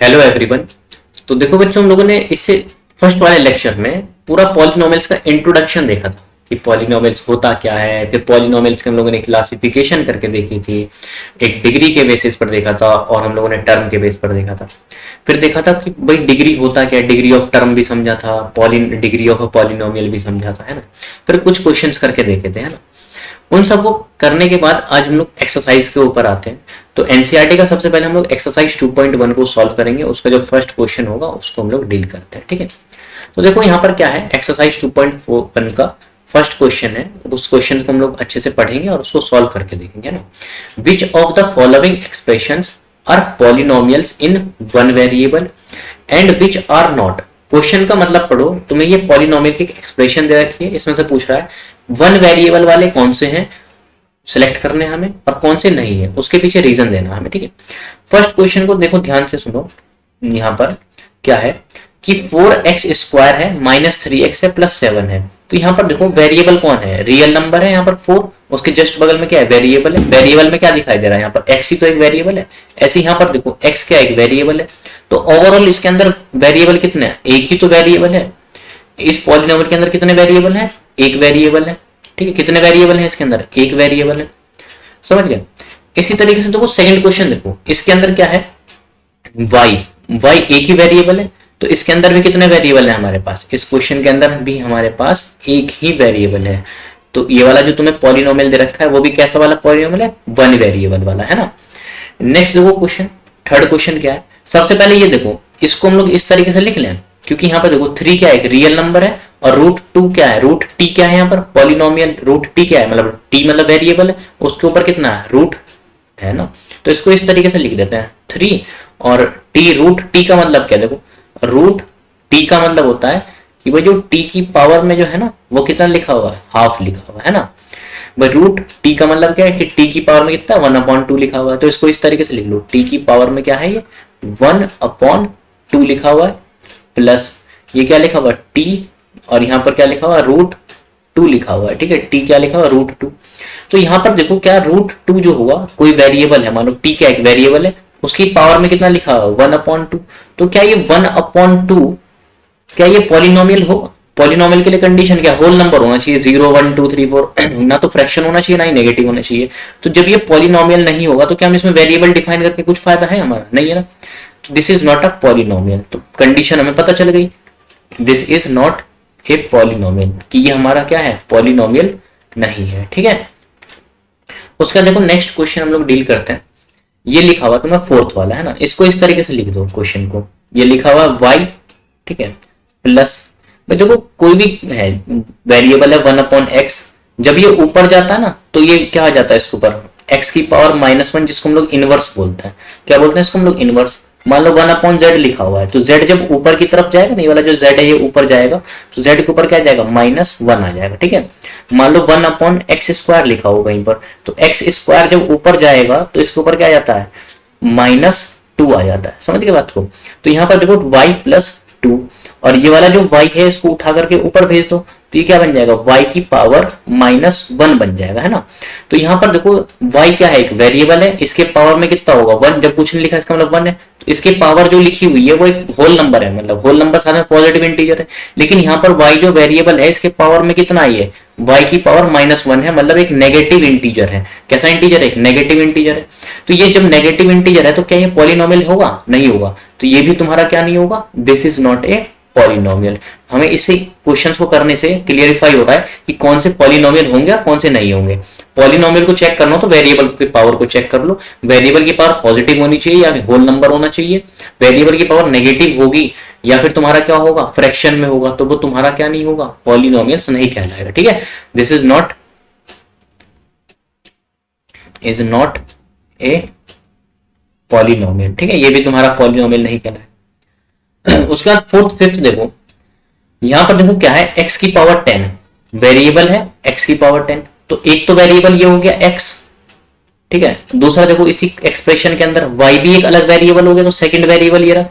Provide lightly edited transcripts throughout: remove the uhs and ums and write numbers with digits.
Hello everyone. तो देखो बच्चों, हम लोगों ने इससे फर्स्ट वाले लेक्चर में पूरा पॉलिनोमियल्स का इंट्रोडक्शन देखा था कि पॉलिनोमियल्स होता क्या है। फिर पॉलिनोमियल्स के हम लोगों ने क्लासिफिकेशन करके देखी थी, एक डिग्री के बेसिस पर देखा था और हम लोगों ने टर्म के बेस पर देखा था। फिर देखा था कि भाई डिग्री होता क्या है, डिग्री ऑफ टर्म भी समझा था, पॉलिन डिग्री ऑफ अ पॉलिनोमियल भी समझा था, है ना। फिर कुछ क्वेश्चंस करके देखे थे, है ना। उन सबको करने के बाद आज हम लोग एक्सरसाइज के ऊपर आते हैं। तो एनसीईआरटी का सबसे पहले हम लोग एक्सरसाइज 2.1 को सॉल्व करेंगे। उसका जो फर्स्ट क्वेश्चन होगा उसको हम लोग डील करते हैं, ठीक है। तो देखो यहाँ पर क्या है, एक्सरसाइज 2.1 का फर्स्ट क्वेश्चन है। उस क्वेश्चन को हम लोग अच्छे से पढ़ेंगे और उसको सॉल्व करके देखेंगे ना। Which of the following expressions are polynomials in one variable and which are not. Question का मतलब पढ़ो, तुम्हें ये पॉलिनोमियल की एक्सप्रेशन दे रखी है, इसमें से पूछ रहा है वन वेरिएबल वाले कौन से हैं, सिलेक्ट करने हमें, और कौन से नहीं है उसके पीछे रीजन देना हमें, ठीक है। फर्स्ट क्वेश्चन को देखो ध्यान से सुनो। यहाँ पर क्या है कि 4x स्क्वायर है माइनस 3x है प्लस 7 है। तो यहाँ पर देखो वेरिएबल कौन है, रियल नंबर है यहाँ पर 4, उसके जस्ट बगल में क्या है, वेरिएबल है। वेरिएबल में क्या दिखाई दे रहा है, यहाँ पर x ही तो एक वेरिएबल है। ऐसे यहाँ पर देखो x क्या एक वेरिएबल है। तो ओवरऑल इसके अंदर वेरिएबल कितने हैं, एक ही तो वेरिएबल है। इस पॉलिनोमियल के अंदर कितने वेरिएबल है, एक वेरिएबल है, ठीक है। कितने वेरिएबल है इसके अंदर, एक वेरिएबल है, समझ गए। इसी तरीके से देखो सेकंड क्वेश्चन देखो, इसके अंदर क्या है, y एक ही वेरिएबल है। तो इसके अंदर भी कितने वेरिएबल है हमारे पास, इस क्वेश्चन के अंदर भी हमारे पास एक ही वेरिएबल है। तो ये वाला जो तुम्हें पॉलिनोमियल दे रखा है वो भी कैसा वाला पॉलिनोमियल है, वन वेरिएबल वाला, है ना। नेक्स्ट देखो क्वेश्चन, थर्ड क्वेश्चन क्या है। सबसे पहले ये देखो, इसको हम लोग इस तरीके से लिख लें, क्योंकि यहाँ पर देखो 3 क्या है, एक रियल नंबर है, और रूट 2 क्या है, रूट टी क्या है यहाँ पर पॉलिनोमियल, रूट टी क्या है, मतलब टी मतलब वेरिएबल है, उसके ऊपर कितना है, रूट है ना। तो इसको इस तरीके से लिख देते हैं 3 और टी, रूट टी का मतलब क्या, देखो रूट टी का मतलब होता है कि भाई जो टी की पावर में जो है ना वो कितना लिखा हुआ है, हाफ लिखा हुआ है ना। भाई रूट टी का मतलब क्या है कि टी की पावर में कितना 1/2 लिखा हुआ है। तो इसको इस तरीके से लिख लो, टी की पावर में क्या है, ये 1/2 लिखा हुआ है, प्लस ये क्या लिखा हुआ है टी, और यहाँ पर क्या लिखा हुआ है रूट 2 लिखा हुआ है, ठीक है। टी क्या लिखा हुआ है, रूट 2। तो यहाँ पर देखो क्या रूट 2 जो हुआ कोई वेरिएबल है, मानो टी क्या एक वेरिएबल है, उसकी पावर में कितना लिखा हुआ 1/2। तो क्या ये 1/2 क्या ये पॉलिनोमियल हो, पॉलिनोमियल के लिए कंडीशन क्या, होल नंबर होना चाहिए, 0 1 2 3 4 ना तो फ्रैक्शन होना चाहिए ना ही नेगेटिव होना चाहिए। तो जब ये पॉलिनोमियल नहीं होगा तो क्या हम इसमें वेरिएबल डिफाइन करके कुछ फायदा है हमारा, नहीं है ना। तो this is not a polynomial. तो कंडीशन हमें पता चल गई, this is not a polynomial, कि ये हमारा क्या है, पॉलिनोमियल नहीं है, ठीक है। उसका देखो नेक्स्ट क्वेश्चन हम लोग डील करते हैं। ये लिखा हुआ तुम्हें फोर्थ वाला है ना, इसको इस तरीके से लिख दो क्वेश्चन को। ये लिखा हुआ y, ठीक है, प्लस भाई देखो कोई भी है वेरिएबल है 1/x, जब ये ऊपर जाता है ना तो ये क्या आ जाता है इसके ऊपर, x की पावर -1, जिसको हम लोग इनवर्स बोलते हैं। क्या बोलते हैं इसको हम लोग, इनवर्स। मान लो 1/z लिखा हुआ है, तो z जब ऊपर की तरफ जाएगा ना, ये वाला जो z है ये ऊपर जाएगा, तो z के ऊपर क्या जाएगा, -1 आ जाएगा, ठीक है। मान लो 1/x² लिखा हो कहीं पर, तो x² जब ऊपर जाएगा तो इसके ऊपर क्या आ जाता है, -2 आ जाता है, समझ गए बात को। तो यहाँ पर देखो y + 2, और ये वाला जो y है इसको उठा करके ऊपर भेज दो, तो ये क्या बन जाएगा, y की पावर -1 बन जाएगा, है ना। तो यहाँ पर देखो y क्या है, एक वेरिएबल है, इसके पावर में कितना होगा 1, जब कुछ नहीं लिखा इसका मतलब 1 है। तो इसके पावर जो लिखी हुई है वो एक होल नंबर है, मतलब होल नंबर साथ में पॉजिटिव इंटीजर है। लेकिन यहाँ पर y जो वेरिएबल है इसके पावर में कितना आई है, y की पावर -1 है, मतलब एक नेगेटिव इंटीजर है। कैसा इंटीजर है, एक नेगेटिव इंटीजर है। तो ये जब नेगेटिव इंटीजर है तो क्या ये पॉलिनोमियल होगा, नहीं होगा। तो ये भी तुम्हारा क्या नहीं होगा, this is not a polynomial. हमें इसे क्वेश्चंस को करने से क्लियरिफाई होता है कि कौन से पॉलिनोमियल होंगे और कौन से नहीं होंगे। पॉलिनोमियल को चेक करना हो तो वेरिएबल की पावर को चेक कर लो, वेरिएबल की पावर पॉजिटिव होनी चाहिए या होल नंबर होना चाहिए। वेरिएबल की पावर नेगेटिव होगी या फिर तुम्हारा क्या होगा, फ्रैक्शन में होगा, तो वो तुम्हारा क्या नहीं होगा, पॉलिनोमियल्स नहीं कहलाएगा, ठीक है। This is not a polynomial, ठीक है, ये भी तुम्हारा पॉलिनोमियल नहीं कहलाएगा। उसके बाद फोर्थ फिफ्थ देखो, यहां पर देखो क्या है, x की पावर 10 वेरिएबल है, x की पावर 10। तो एक तो वेरिएबल ये हो गया x, ठीक है। दूसरा देखो इसी एक्सप्रेशन के अंदर y भी एक अलग वेरिएबल हो गया, तो सेकंड वेरिएबल ये रहा।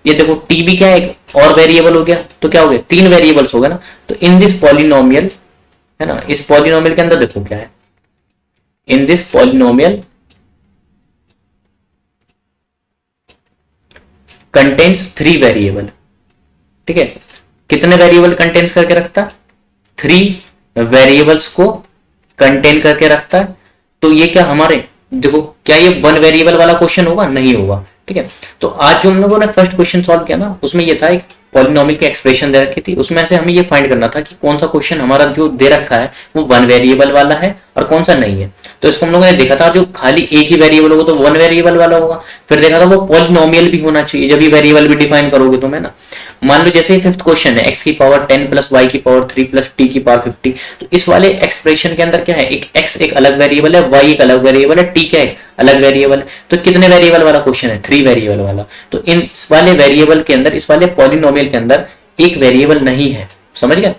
ये देखो t भी क्या है, एक और वेरिएबल हो गया, तो क्या हो गया, 3 वेरिएबल्स हो गए ना। तो इन दिस पॉलिनोमियल, है ना, इस पॉलिनोमियल के अंदर देखो क्या है, in this polynomial contains 3 variable. ठीक है, कितने वेरिएबल कंटेन्स करके रखता है? 3 वेरिएबल्स को कंटेन करके रखता है। तो ये क्या हमारे, देखो क्या ये 1 वेरिएबल वाला क्वेश्चन होगा? नहीं होगा। ठीक है, तो आज जो हम लोगों ने फर्स्ट क्वेश्चन सॉल्व किया ना, उसमें ये था एक पॉलिनोमियल की एक्सप्रेशन दे रखी थी, उसमें से हमें ये फाइंड करना था कि कौन सा क्वेश्चन हमारा जो दे रखा है वो 1 वेरिएबल वाला है और कौन सा नहीं है। तो इसको हम लोगों ने देखा था, जो खाली एक ही वेरिएबल होगा तो 1 वेरिएबल वाला होगा। फिर देखा था वो पॉलिनोमियल भी होना चाहिए, जब भी वेरिएबल भी डिफाइन करोगे तुम, है ना। मान लो जैसे फिफ्थ क्वेश्चन है, x की पावर 10 प्लस y की पावर 3 प्लस t की पावर 50, तो इस वाले एक्सप्रेशन के अंदर क्या है, एक x एक अलग वेरिएबल है, y एक अलग वेरिएबल है, t क्या है, अलग वेरिएबल है। तो कितने वेरिएबल वाला क्वेश्चन है? 3 वेरिएबल वाला। तो इस वाले वेरिएबल के अंदर, इस वाले पॉलिनोमियल के अंदर एक वेरिएबल नहीं है। समझ गए?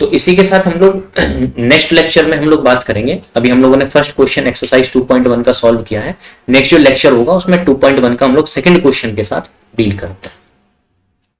तो इसी के साथ हम लोग नेक्स्ट लेक्चर में हम लोग बात करेंगे। अभी हम लोगों ने फर्स्ट क्वेश्चन एक्सरसाइज 2.1 का सॉल्व किया है। नेक्स्ट जो लेक्चर होगा उसमें 2.1 का हम लोग सेकंड क्वेश्चन के साथ डील करते हैं।